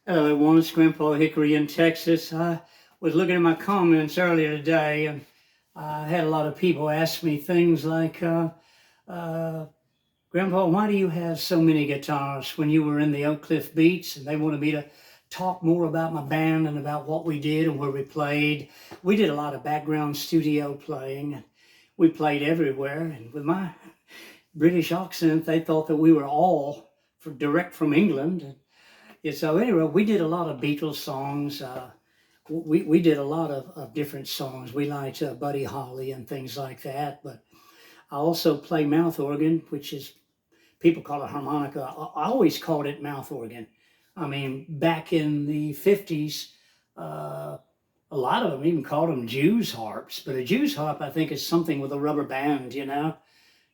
Hello, everyone. It's Grandpa Hickory in Texas. I was looking at my comments earlier today, and I had a lot of people ask me things like, uh, Grandpa, why do you have so many guitars when you were in the Oak Cliff Beats? And they wanted me to talk more about my band and about what we did and where we played. We did a lot of background studio playing. We played everywhere. And with my British accent, they thought that we were all direct from England. Yeah, so anyway, we did a lot of Beatles songs. We did a lot of different songs. We liked Buddy Holly and things like that. But I also play mouth organ, which is, people call it harmonica. I always called it mouth organ. I mean, back in the 50s, a lot of them even called them Jews harps. But a Jews harp, I think, is something with a rubber band, you know?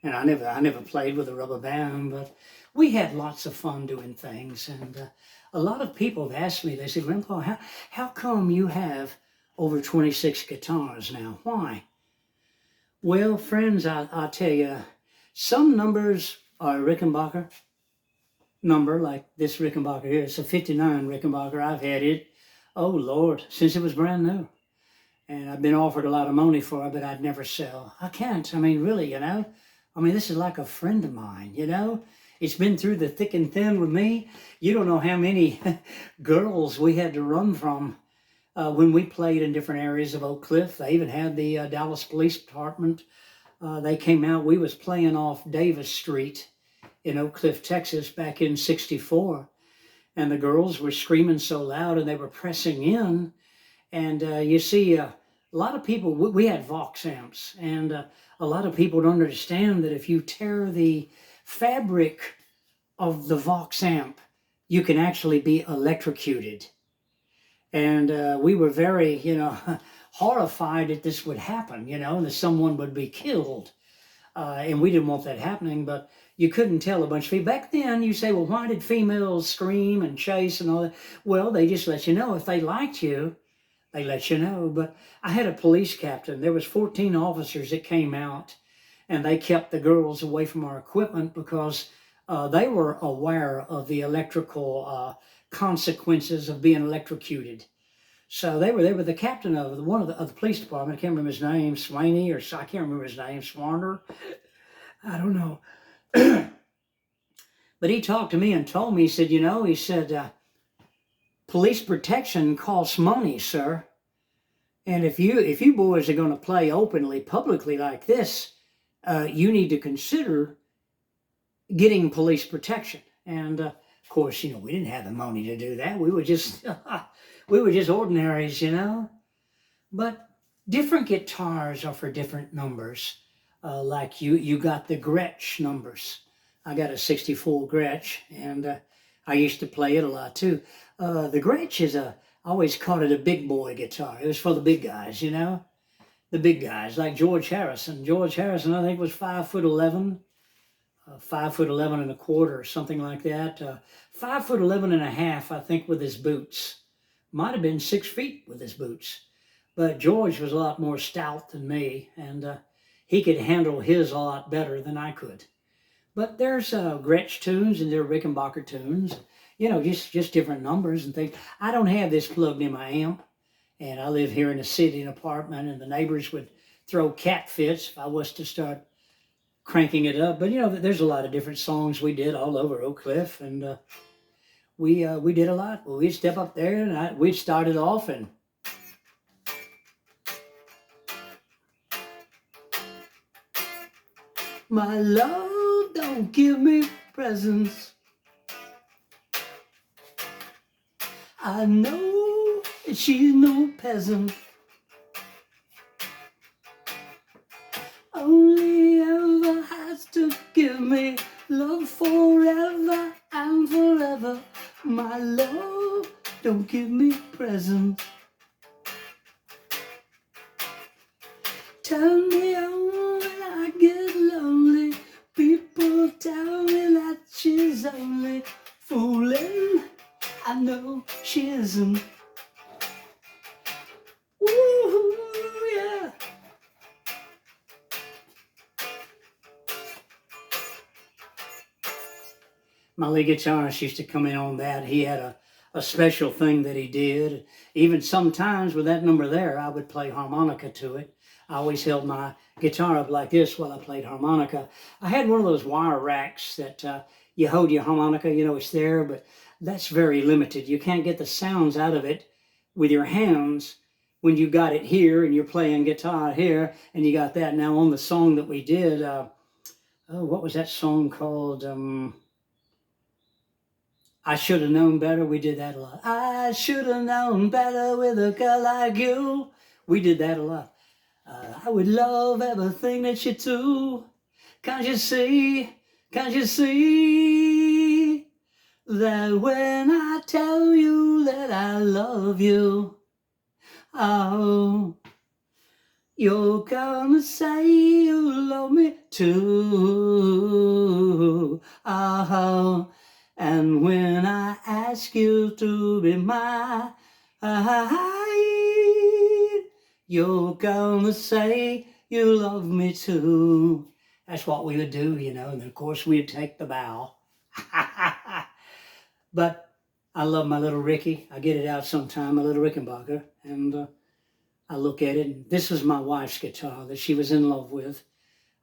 And I never played with a rubber band, but we had lots of fun doing things. And a lot of people have asked me, they said, Grandpa, how come you have over 26 guitars now? Why? Well, friends, I'll tell you, some numbers are Rickenbacker number, like this Rickenbacker here. It's a 59 Rickenbacker. I've had it, oh Lord, since it was brand new. And I've been offered a lot of money for it, but I'd never sell. I can't. I mean, really, you know? I mean, this is like a friend of mine, you know? It's been through the thick and thin with me. You don't know how many girls we had to run from when we played in different areas of Oak Cliff. They even had the Dallas Police Department. They came out. We was playing off Davis Street in Oak Cliff, Texas back in '64. And the girls were screaming so loud and they were pressing in. And you see, a lot of people, we had Vox amps, and a lot of people don't understand that if you tear the fabric of the Vox amp, you can actually be electrocuted. And we were very, horrified that this would happen, and that someone would be killed. And we didn't want that happening, but you couldn't tell a bunch of people. Back then, you say, well, why did females scream and chase and all that? Well, they just let you know if they liked you. They let you know. But I had a police captain. There was 14 officers that came out, and they kept the girls away from our equipment because they were aware of the electrical consequences of being electrocuted. So they were the captain of the police department. I can't remember his name, Swaney, or I can't remember his name, Swander. I don't know. But he talked to me and told me, he said, police protection costs money, sir. And if you boys are going to play openly, publicly like this, you need to consider getting police protection. And of course, we didn't have the money to do that. We were just ordinaries, But different guitars are for different numbers. Like you got the Gretsch numbers. I got a '64 Gretsch, and I used to play it a lot too. The Gretsch I always called it a big boy guitar. It was for the big guys, the big guys like George Harrison. George Harrison, I think, was 5'11", 5'11" and a quarter, or something like that. 5'11" and a half, I think, with his boots. Might have been 6 feet with his boots. But George was a lot more stout than me, and he could handle his a lot better than I could. But there's Gretsch tunes and there are Rickenbacker tunes, just different numbers and things. I don't have this plugged in my amp, and I live here in the city, in an apartment, and the neighbors would throw cat fits if I was to start cranking it up. But there's a lot of different songs we did all over Oak Cliff, and we did a lot. Well, we'd step up there and we'd start it off, and my love don't give me presents. I know that she's no peasant. Only ever has to give me love forever and forever. My love don't give me presents. Turn me on when I get lonely. People tell me that she's only fooling. I know she isn't. Ooh, yeah. My lead guitarist used to come in on that. He had a special thing that he did. Even sometimes with that number there, I would play harmonica to it. I always held my guitar up like this while I played harmonica. I had one of those wire racks that you hold your harmonica, you know, it's there, but that's very limited. You can't get the sounds out of it with your hands when you got it here and you're playing guitar here and you got that. Now on the song that we did, what was that song called? I should have known better. We did that a lot. I should have known better with a girl like you. We did that a lot. I would love everything that you do. Can't you see? Can't you see that when I tell you that I love you, oh, you're gonna say you love me too. Oh, and when I ask you to be mine, you're gonna say you love me too. That's what we would do, you know, and of course we'd take the bow. But I love my little Ricky. I get it out sometime, my little Rickenbacker, and I look at it, and this was my wife's guitar that she was in love with.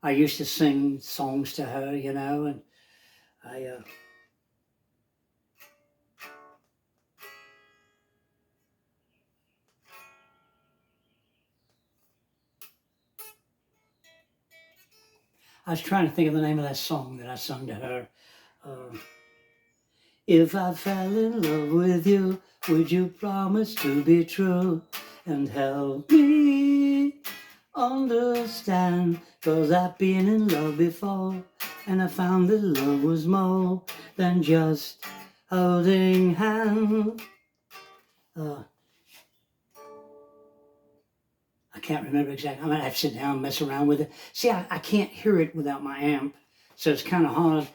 I used to sing songs to her, you know, and I was trying to think of the name of that song that I sung to her. If I fell in love with you, would you promise to be true and help me understand? 'Cause I've been in love before, and I found that love was more than just holding hands. I can't remember exactly. I'm gonna have to sit down and mess around with it. See, I can't hear it without my amp, so it's kind of hard.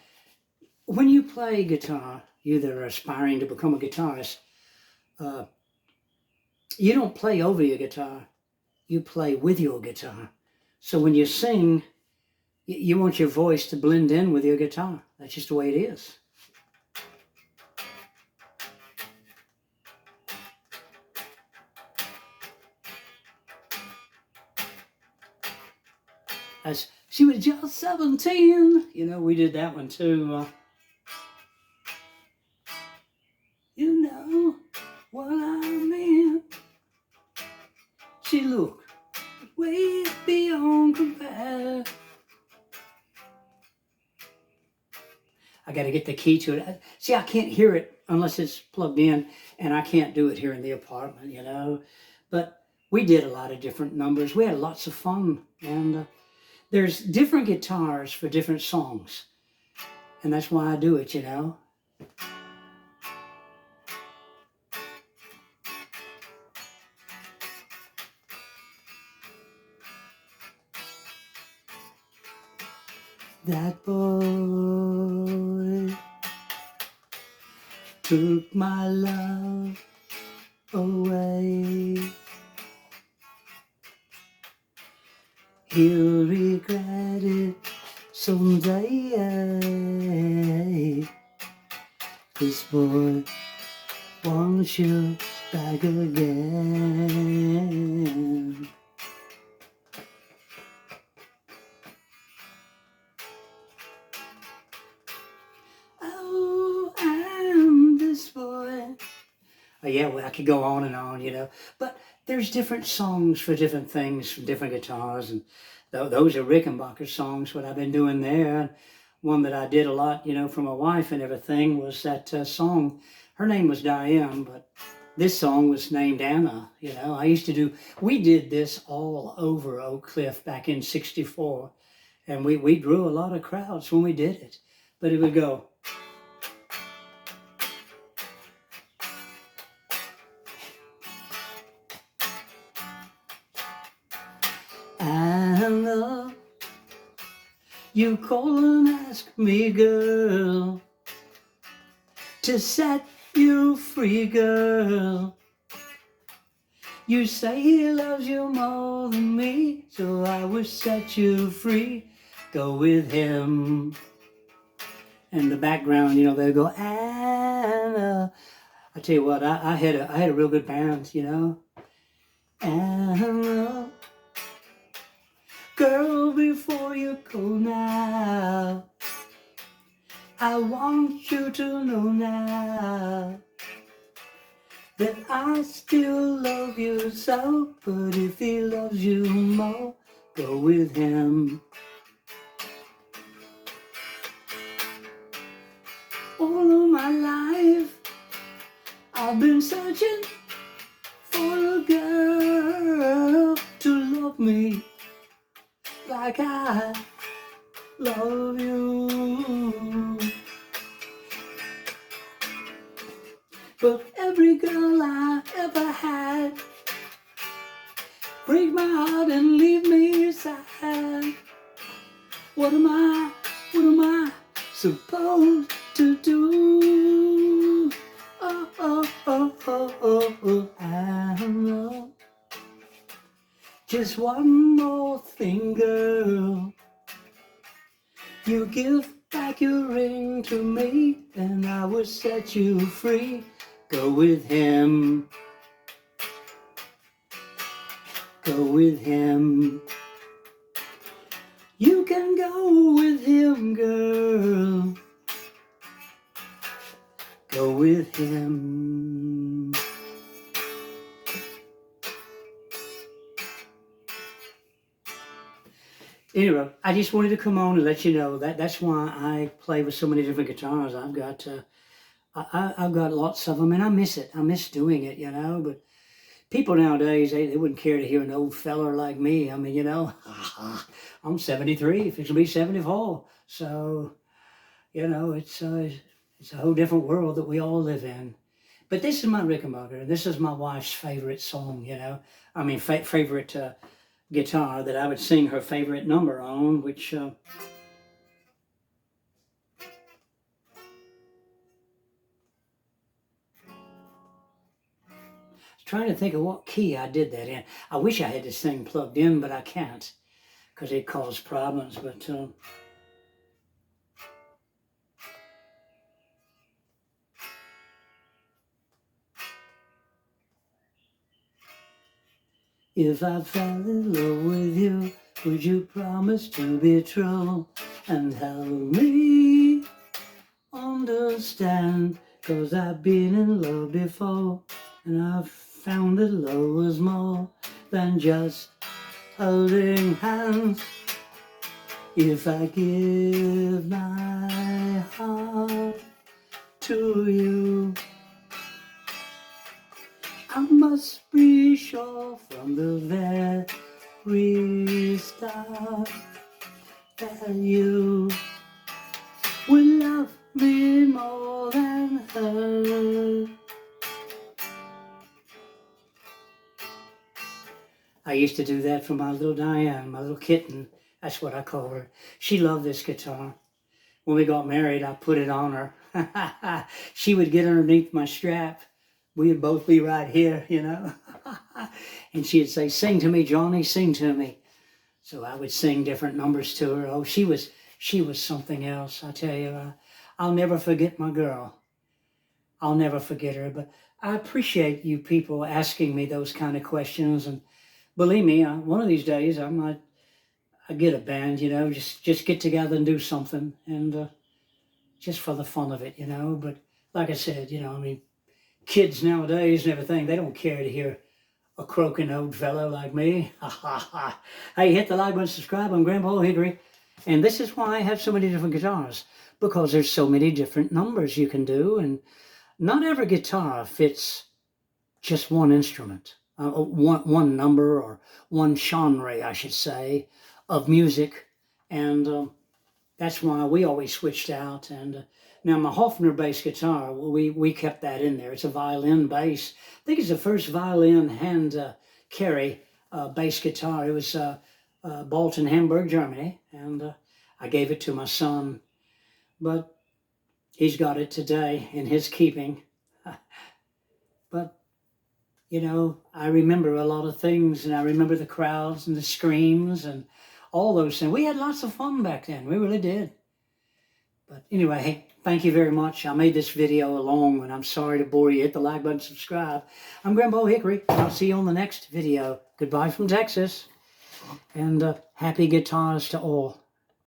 When you play guitar, you that are aspiring to become a guitarist, you don't play over your guitar, you play with your guitar. So when you sing, you want your voice to blend in with your guitar. That's just the way it is. As she was just 17, you know, we did that one too. You know what I mean. She looked way beyond compare. I got to get the key to it. See, I can't hear it unless it's plugged in, and I can't do it here in the apartment, you know. But we did a lot of different numbers. We had lots of fun, and there's different guitars for different songs, and that's why I do it, you know. That boy took my love away. He'll regret it someday. This boy wants you back again. Yeah, well, I could go on and on, you know. But there's different songs for different things, from different guitars. And those are Rickenbacker songs, what I've been doing there. And one that I did a lot, you know, for my wife and everything was that song. Her name was Diane, but this song was named Anna, you know. We did this all over Oak Cliff back in '64. And we drew a lot of crowds when we did it. But it would go... Anna, you call and ask me, girl, to set you free, girl. You say he loves you more than me, so I will set you free. Go with him. In the background, you know, they'll go, Anna, I tell you what, I had a real good band, you know. And girl, before you go now, I want you to know now that I still love you so. But if he loves you more, go with him. All of my life I've been searching for a girl to love me like I love you. But every girl I ever had break my heart and leave me sad. What am I supposed to do? Oh, oh, oh, oh, oh, oh, I know. Just one more thing, girl. You give back your ring to me, and I will set you free. Go with him. Go with him. You can go with him, girl. Go with him. Anyway, I just wanted to come on and let you know that that's why I play with so many different guitars. I've got I've got lots of them, and I miss it. I miss doing it, you know. But people nowadays, they wouldn't care to hear an old feller like me. I mean, you know, I'm 73, if it'll be 74. So, you know, it's a whole different world that we all live in. But this is my Rickenbacker. This is my wife's favorite song, you know. I mean, favorite guitar that I would sing her favorite number on, which... trying to think of what key I did that in. I wish I had this thing plugged in, but I can't because it caused problems. But if I fell in love with you, would you promise to be true and help me understand? 'Cause I've been in love before, and I've found that love was more than just holding hands. If I give my heart to you, I must be sure from the very start that you will love me more than her. I used to do that for my little Diane, my little kitten. That's what I call her. She loved this guitar. When we got married, I put it on her. She would get underneath my strap. We'd both be right here, you know. And she'd say, "Sing to me, Johnny, sing to me." So I would sing different numbers to her. Oh, she was something else, I tell you. I'll never forget my girl. I'll never forget her. But I appreciate you people asking me those kind of questions. And believe me, one of these days I get a band, you know, just get together and do something, and just for the fun of it, you know. But like I said, you know, I mean, kids nowadays and everything, they don't care to hear a croaking old fellow like me. Hey, hit the like button, subscribe. I'm Grandpa Hickory, and this is why I have so many different guitars, because there's so many different numbers you can do, and not every guitar fits just one instrument, one number, or one genre, I should say, of music. And that's why we always switched out. And now my Hofner bass guitar, we kept that in there. It's a violin bass. I think it's the first violin hand carry bass guitar. It was bought in Hamburg, Germany, and I gave it to my son, but he's got it today in his keeping. But you know, I remember a lot of things, and I remember the crowds and the screams and all those things. We had lots of fun back then. We really did. But anyway, hey, thank you very much. I made this video a long one. I'm sorry to bore you. Hit the like button, subscribe. I'm Grandpa Hickory. I'll see you on the next video. Goodbye from Texas. And happy guitars to all.